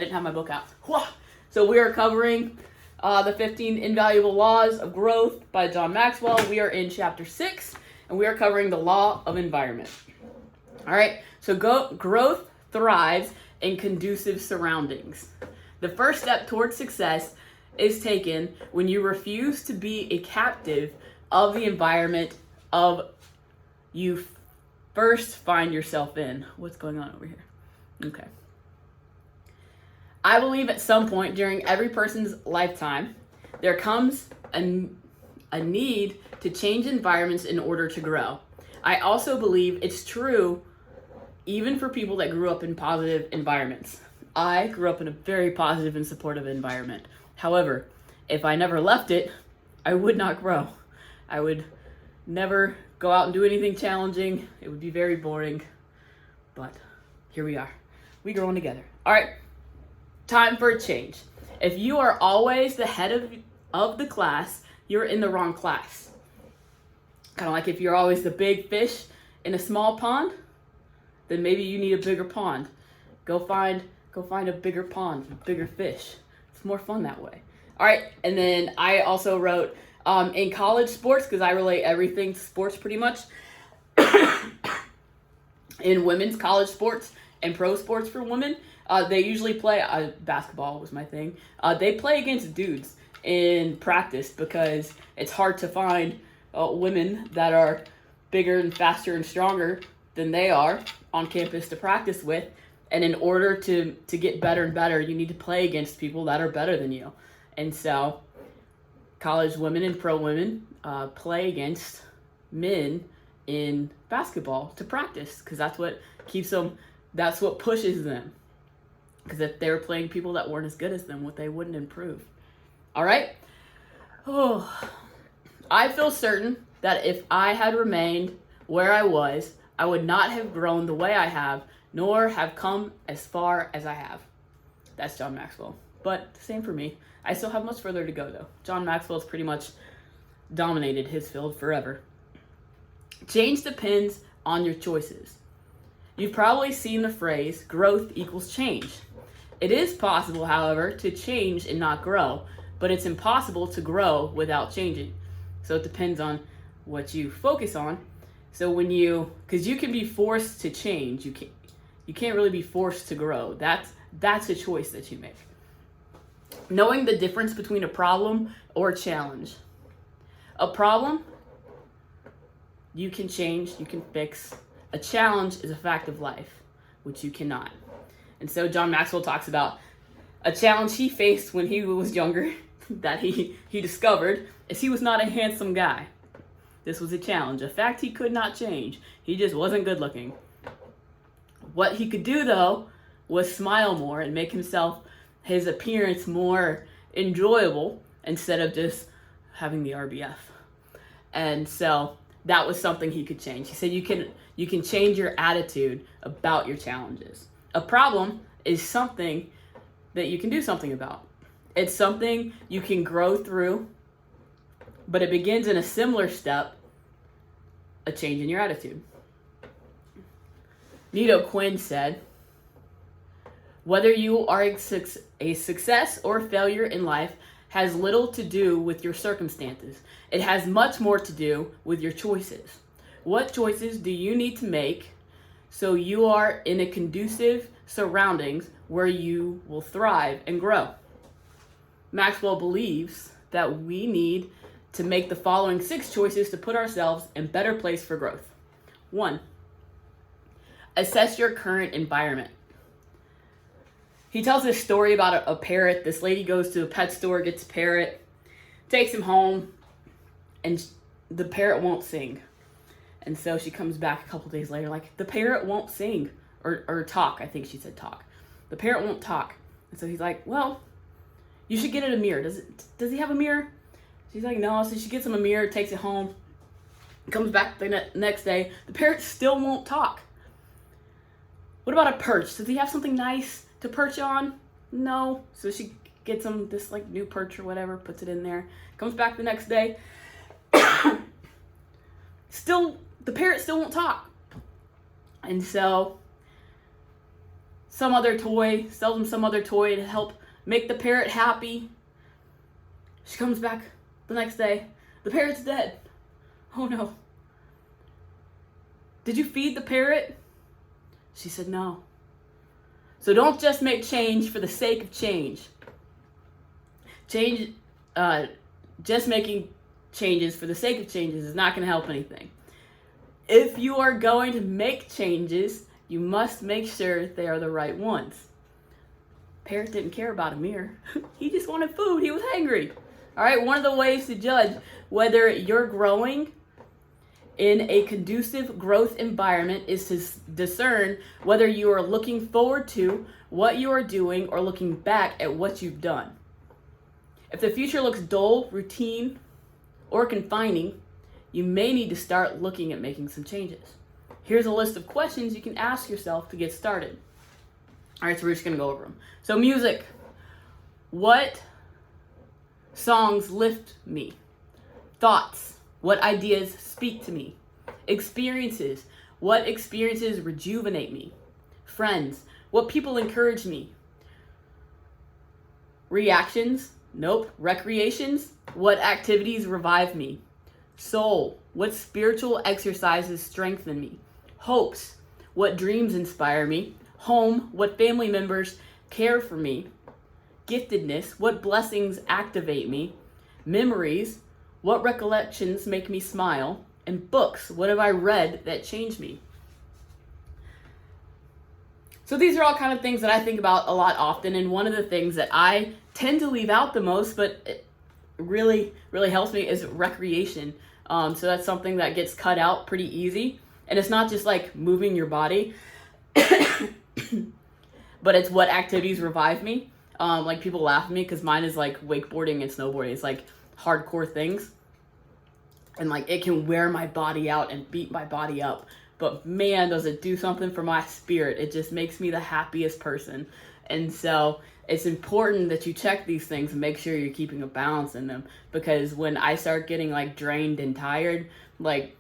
didn't have my book out. So we are covering the 15 Invaluable Laws of Growth by John Maxwell. We are in chapter 6, and we are covering the law of environment. All right, so growth thrives in conducive surroundings. The first step towards success is taken when you refuse to be a captive of the environment of you first find yourself in. What's going on over here? Okay. I believe at some point during every person's lifetime, there comes a need to change environments in order to grow. I also believe it's true even for people that grew up in positive environments. I grew up in a very positive and supportive environment. However, if I never left it, I would not grow. I would never go out and do anything challenging. It would be very boring. But here we are. We growing together. All right. Time for a change. If you are always the head of the class, you're in the wrong class. Kind of like if you're always the big fish in a small pond, then maybe you need a bigger pond. Go find a bigger pond, a bigger fish. It's more fun that way. All right, and then I also wrote in college sports, because I relate everything to sports pretty much. In women's college sports and pro sports for women, they usually play, basketball was my thing, they play against dudes in practice because it's hard to find women that are bigger and faster and stronger than they are on campus to practice with. And in order to get better and better, you need to play against people that are better than you. And so college women and pro women play against men in basketball to practice, because that's what keeps them, that's what pushes them. Because if they were playing people that weren't as good as them, they wouldn't improve. All right? Oh, I feel certain that if I had remained where I was, I would not have grown the way I have, nor have come as far as I have. That's John Maxwell. But same for me. I still have much further to go, though. John Maxwell's pretty much dominated his field forever. Change depends on your choices. You've probably seen the phrase, growth equals change. It is possible, however, to change and not grow, but it's impossible to grow without changing. So it depends on what you focus on. So because you can be forced to change, you can't really be forced to grow. That's a choice that you make. Knowing the difference between a problem or a challenge. A problem, you can change, you can fix. A challenge is a fact of life, which you cannot. And so John Maxwell talks about a challenge he faced when he was younger that he discovered is he was not a handsome guy. This was a challenge, a fact he could not change. He just wasn't good looking. What he could do, though, was smile more and make his appearance more enjoyable instead of just having the RBF. And so that was something he could change. He said you can change your attitude about your challenges. A problem is something that you can do something about. It's something you can grow through, but it begins in a similar step, a change in your attitude. Nito Quinn said, whether you are a success or a failure in life has little to do with your circumstances. It has much more to do with your choices. What choices do you need to make so you are in a conducive surroundings where you will thrive and grow? Maxwell believes that we need to make the following 6 choices to put ourselves in better place for growth. 1, assess your current environment. He tells this story about a parrot. This lady goes to a pet store, gets a parrot, takes him home, and the parrot won't sing. And so she comes back a couple days later like, the parrot won't sing or talk. I think she said talk. The parrot won't talk. And so he's like, well, you should get it a mirror. Does he have a mirror? She's like, no. So she gets him a mirror, takes it home, comes back the next day. The parrot still won't talk. What about a perch? Does he have something nice to perch on? No. So she gets him this new perch or whatever, puts it in there, comes back the next day. The parrot still won't talk. And so some other toy, sells him some other toy to help make the parrot happy. She comes back the next day. The parrot's dead. Oh no. Did you feed the parrot? She said no. So don't just make change for the sake of change. Just making changes for the sake of changes is not going to help anything. If you are going to make changes, you must make sure they are the right ones. Parrot didn't care about Amir. He just wanted food. He was hungry. All right, one of the ways to judge whether you're growing in a conducive growth environment is to discern whether you are looking forward to what you are doing or looking back at what you've done. If the future looks dull, routine, or confining, you may need to start looking at making some changes. Here's a list of questions you can ask yourself to get started. All right, so we're just going to go over them. So music. What songs lift me? Thoughts. What ideas speak to me? Experiences. What experiences rejuvenate me? Friends. What people encourage me? Reactions. Nope. Recreations. What activities revive me? Soul. What spiritual exercises strengthen me? Hopes. What dreams inspire me? Home. What family members care for me? Giftedness. What blessings activate me? Memories. What recollections make me smile? And books. What have I read that changed me? So these are all kind of things that I think about a lot often, and one of the things that I tend to leave out the most, but it really helps me, is recreation. So that's something that gets cut out pretty easy. And it's not just like moving your body, but it's what activities revive me. Like people laugh at me because mine is like wakeboarding and snowboarding. It's like hardcore things. And like it can wear my body out and beat my body up. But man, does it do something for my spirit. It just makes me the happiest person. And so it's important that you check these things and make sure you're keeping a balance in them. Because when I start getting like drained and tired, like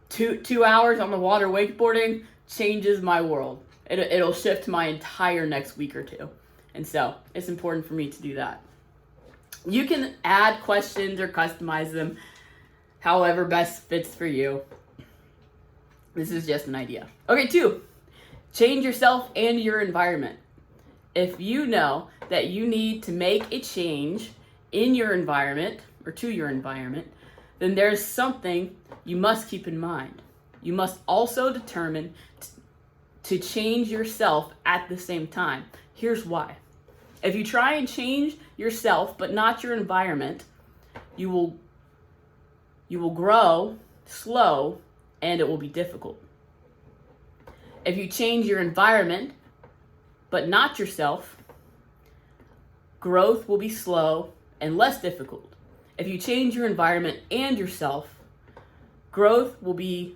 2 hours on the water wakeboarding changes my world. It'll shift my entire next week or two. And so it's important for me to do that. You can add questions or customize them however best fits for you. This is just an idea. Okay, 2, change yourself and your environment. If you know that you need to make a change in your environment or to your environment, then there's something you must keep in mind. You must also determine to change yourself at the same time. Here's why. If you try and change yourself but not your environment, you will grow slow and it will be difficult. If you change your environment but not yourself, growth will be slow and less difficult. If you change your environment and yourself, growth will be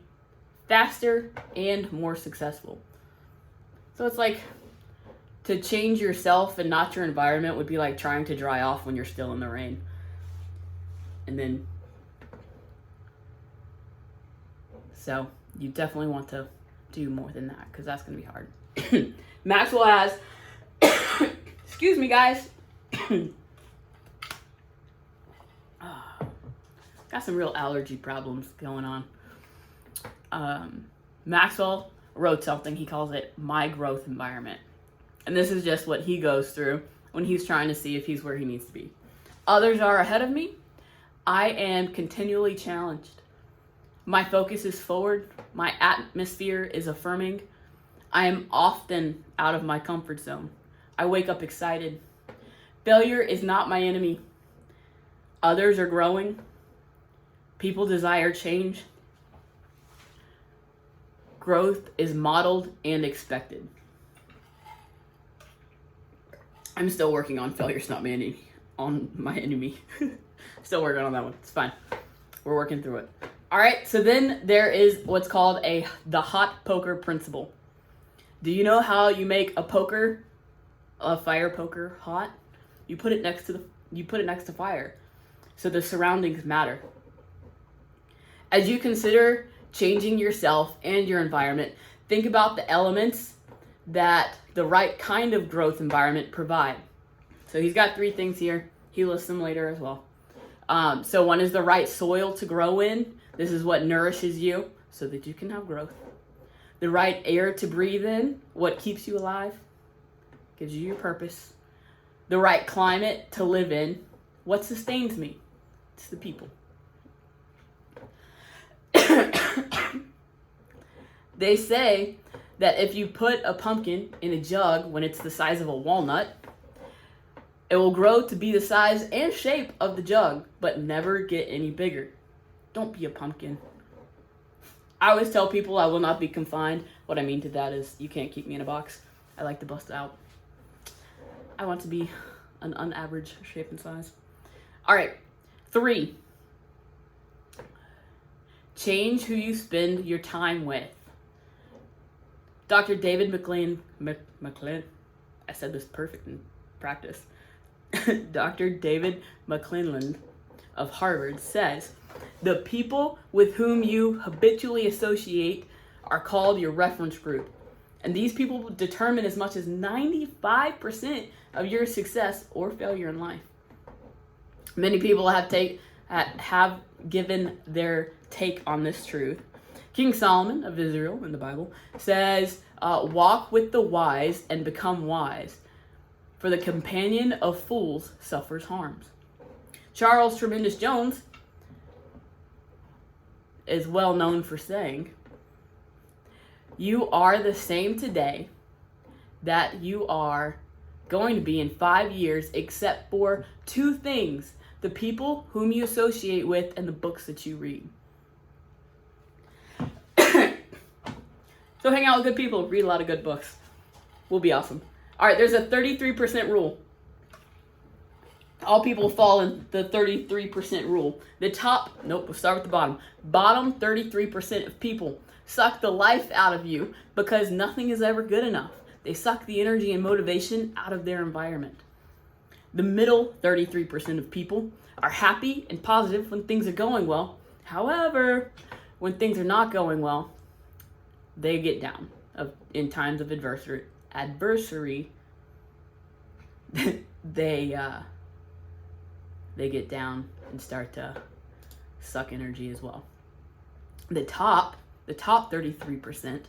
faster and more successful. So it's like to change yourself and not your environment would be like trying to dry off when you're still in the rain. And then, so you definitely want to do more than that because that's going to be hard. Maxwell has, excuse me guys, got some real allergy problems going on. Maxwell wrote something, he calls it my growth environment. And this is just what he goes through when he's trying to see if he's where he needs to be. Others are ahead of me. I am continually challenged. My focus is forward. My atmosphere is affirming. I am often out of my comfort zone. I wake up excited. Failure is not my enemy. Others are growing. People desire change. Growth is modeled and expected. I'm still working on failure's not my enemy. Still working on that one. It's fine. We're working through it. All right, so then there is what's called the hot poker principle. Do you know how you make a fire poker hot? You put it next to fire. So the surroundings matter. As you consider changing yourself and your environment, think about the elements that the right kind of growth environment provide. So he's got 3 things here. He lists them later as well. So one is the right soil to grow in. This is what nourishes you so that you can have growth. The right air to breathe in, what keeps you alive, gives you your purpose. The right climate to live in, what sustains me. It's the people. They say that if you put a pumpkin in a jug when it's the size of a walnut, it will grow to be the size and shape of the jug, but never get any bigger. Don't be a pumpkin. I always tell people I will not be confined. What I mean to that is you can't keep me in a box. I like to bust out. I want to be an unaverage shape and size. All right, 3. Change who you spend your time with. Dr. David McLean, I said this perfect in practice. Dr. David McClelland of Harvard says, the people with whom you habitually associate are called your reference group. And these people determine as much as 95% of your success or failure in life. Many people have given their take on this truth. King Solomon of Israel in the Bible says, walk with the wise and become wise, for the companion of fools suffers harms. Charles Tremendous Jones is well known for saying, you are the same today that you are going to be in 5 years, except for 2 things: the people whom you associate with and the books that you read. So hang out with good people, read a lot of good books. We'll be awesome. All right, there's a 33% rule. All people fall in the 33% rule. We'll start with the bottom. Bottom 33% of people suck the life out of you because nothing is ever good enough. They suck the energy and motivation out of their environment. The middle 33% of people are happy and positive when things are going well. However, when things are not going well, they get down. In times of adversity, they get down and start to suck energy as well. The top 33% of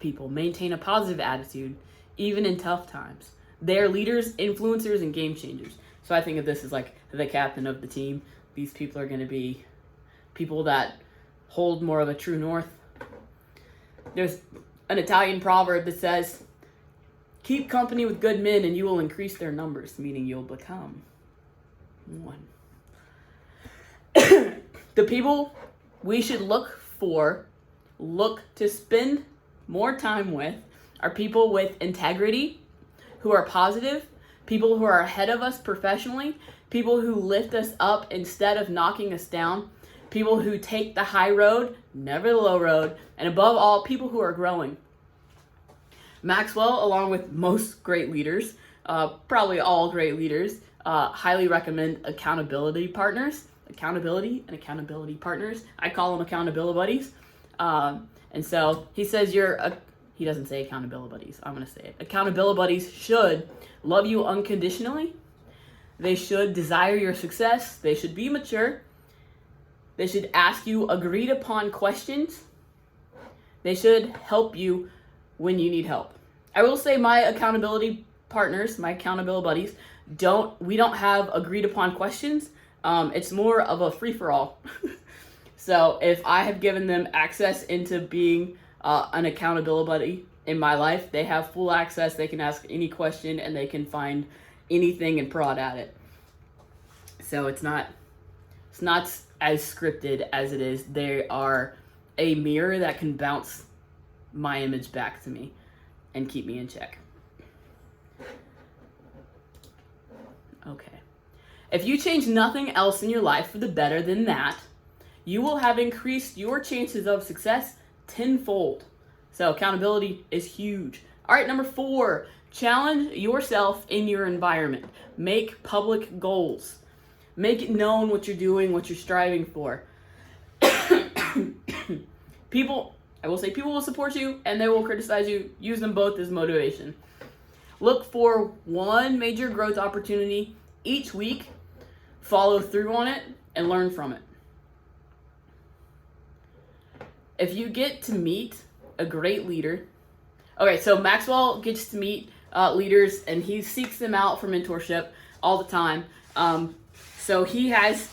people maintain a positive attitude even in tough times. They are leaders, influencers, and game changers. So I think of this as like the captain of the team. These people are going to be people that hold more of a true north. There's an Italian proverb that says, keep company with good men and you will increase their numbers, meaning you'll become one. The people we should look to spend more time with are people with integrity, who are positive, people who are ahead of us professionally, people who lift us up instead of knocking us down, people who take the high road, never the low road, and above all, people who are growing. Maxwell, along with most great leaders, probably all great leaders, highly recommend accountability partners. Accountability partners. I call them accountability buddies. And so he says he doesn't say accountability buddies. I'm going to say it. Accountability buddies should love you unconditionally. They should desire your success. They should be mature. They should ask you agreed upon questions. They should help you when you need help. I will say my accountability partners, my accountability buddies, we don't have agreed upon questions. It's more of a free-for-all. So if I have given them access into being an accountability buddy in my life, they have full access. They can ask any question and they can find anything and prod at it. So it's not as scripted as it is. They are a mirror that can bounce my image back to me and keep me in check. Okay. If you change nothing else in your life for the better than that, you will have increased your chances of success tenfold. So accountability is huge. All right, number 4, challenge yourself in your environment. Make public goals. Make it known what you're doing, what you're striving for. I will say people will support you and they will criticize you. Use them both as motivation. Look for one major growth opportunity each week, follow through on it, and learn from it. If you get to meet a great leader, okay, so Maxwell gets to meet leaders and he seeks them out for mentorship all the time. So he has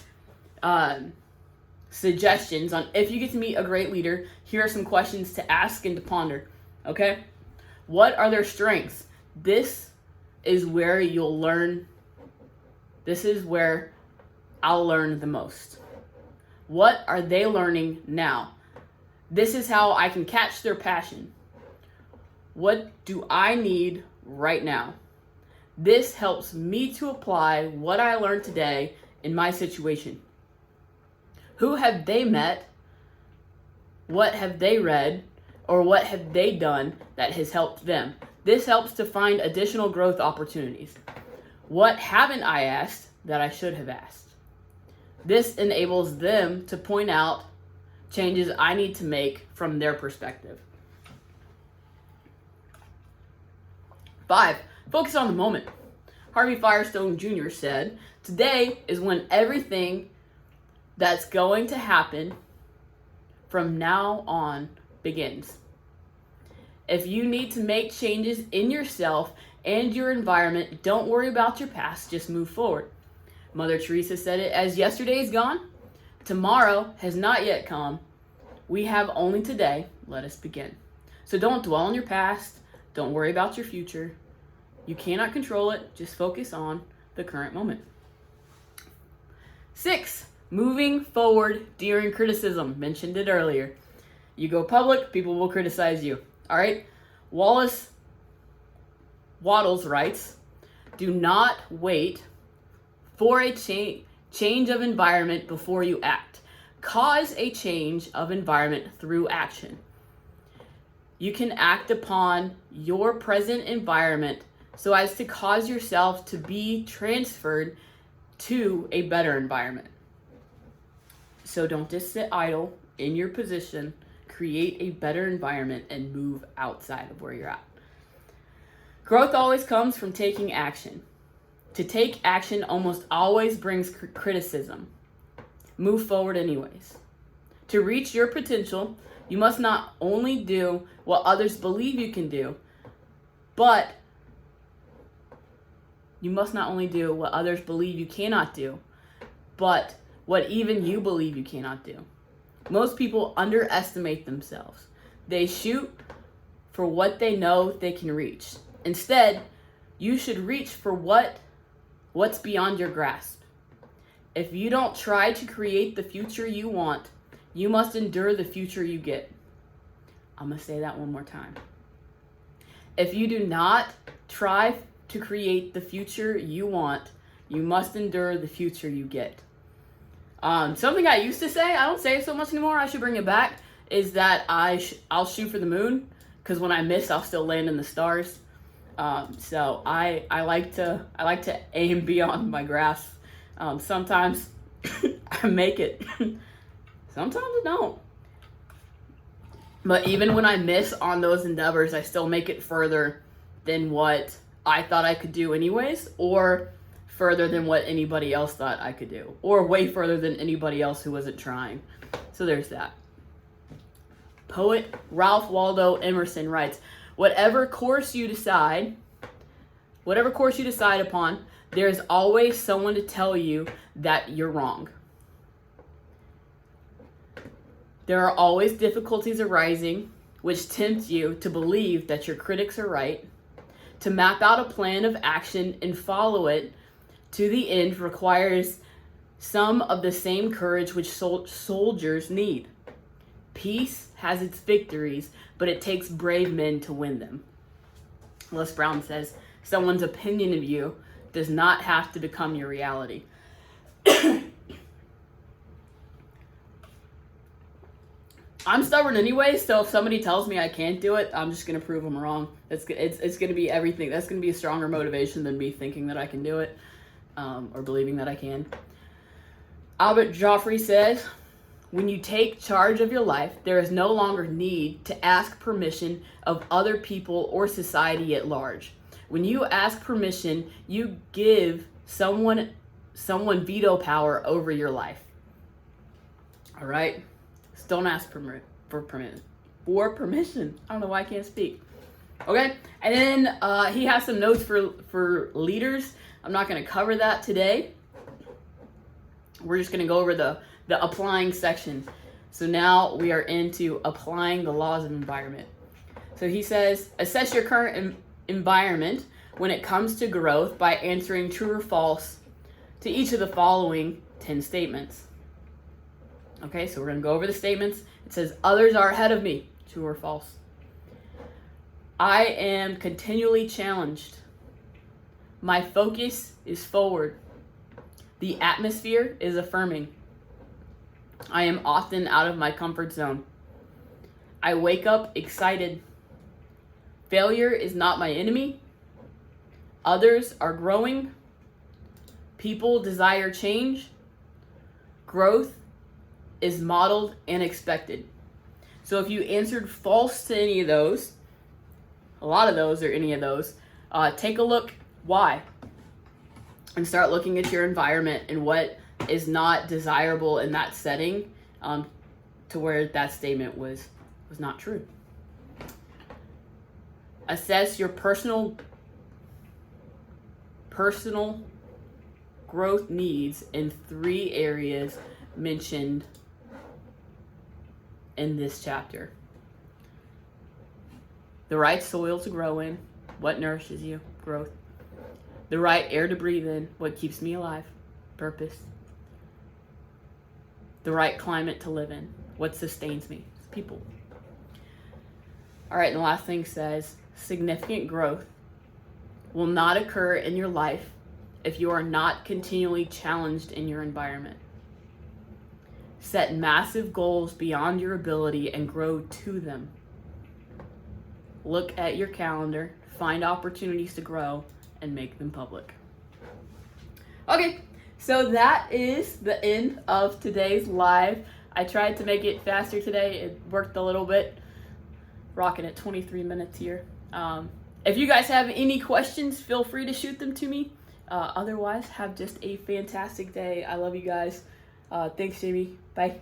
suggestions on if you get to meet a great leader, here are some questions to ask and to ponder. Okay? What are their strengths? This is where you'll learn. This is where I'll learn the most. What are they learning now? This is how I can catch their passion. What do I need right now? This helps me to apply what I learned today in my situation. Who have they met? What have they read? Or what have they done that has helped them? This helps to find additional growth opportunities. What haven't I asked that I should have asked? This enables them to point out changes I need to make from their perspective. 5. Focus on the moment. Harvey Firestone Jr. said, "Today is when everything that's going to happen from now on begins." If you need to make changes in yourself and your environment, don't worry about your past, just move forward. Mother Teresa said it as yesterday is gone, tomorrow has not yet come. We have only today, let us begin. So don't dwell on your past, don't worry about your future. You cannot control it, just focus on the current moment. 6, moving forward during criticism. Mentioned it earlier. You go public, people will criticize you. All right? Waddles writes, "Do not wait for a change of environment before you act. Cause a change of environment through action." You can act upon your present environment so as to cause yourself to be transferred to a better environment. So don't just sit idle in your position. Create a better environment and move outside of where you're at. Growth always comes from taking action. To take action almost always brings criticism. Move forward anyways. To reach your potential, you must not only do what others believe you can do, but you must not only do what others believe you cannot do, but what even you believe you cannot do. Most people underestimate themselves. They shoot for what they know they can reach. Instead, you should reach for what's beyond your grasp. If you don't try to create the future you want, you must endure the future you get. I'm going to say that one more time. If you do not try to create the future you want, you must endure the future you get. Something I used to say, I don't say it so much anymore, I should bring it back, is that I'll shoot for the moon, because when I miss, I'll still land in the stars. So I like to aim beyond my grasp. Sometimes I make it, sometimes I don't. But even when I miss on those endeavors, I still make it further than what I thought I could do anyways, or further than what anybody else thought I could do, or way further than anybody else who wasn't trying. So there's that. Poet Ralph Waldo Emerson writes, whatever course you decide upon, there's always someone to tell you that you're wrong. There are always difficulties arising, which tempt you to believe that your critics are right. To map out a plan of action and follow it to the end requires some of the same courage which soldiers need. Peace has its victories, but it takes brave men to win them. Les Brown says, someone's opinion of you does not have to become your reality. I'm stubborn anyway, so if somebody tells me I can't do it, I'm just going to prove them wrong. It's going to be everything. That's going to be a stronger motivation than me thinking that I can do it, or believing that I can. Albert Joffrey says, When you take charge of your life, there is no longer need to ask permission of other people or society at large. When you ask permission, you give someone veto power over your life. All right? So don't ask for permission. I don't know why I can't speak. Okay? And then he has some notes for leaders. I'm not going to cover that today. We're just going to go over the applying section. So now we are into applying the laws of environment. So he says, assess your current environment when it comes to growth by answering true or false to each of the following 10 statements. Okay, so we're going to go over the statements. It says, others are ahead of me. True or false? I am continually challenged. My focus is forward. The atmosphere is affirming. I am often out of my comfort zone. I wake up excited. Failure is not my enemy. Others are growing. People desire change. Growth is modeled and expected. So if you answered false to any of those, a lot of those or any of those, take a look why. And start looking at your environment and what is not desirable in that setting to where that statement was not true. Assess your personal growth needs in 3 areas mentioned in this chapter. The right soil to grow in, what nourishes you, growth. The right air to breathe in, what keeps me alive, purpose. The right climate to live in, what sustains me, people. All right, and the last thing says, significant growth will not occur in your life if you are not continually challenged in your environment. Set massive goals beyond your ability and grow to them. Look at your calendar, find opportunities to grow, and make them public. Okay, so that is the end of today's live. I tried to make it faster today. It worked a little bit. Rocking at 23 minutes here. If you guys have any questions, feel free to shoot them to me. Otherwise, have just a fantastic day. I love you guys. Thanks, Jamie. Bye.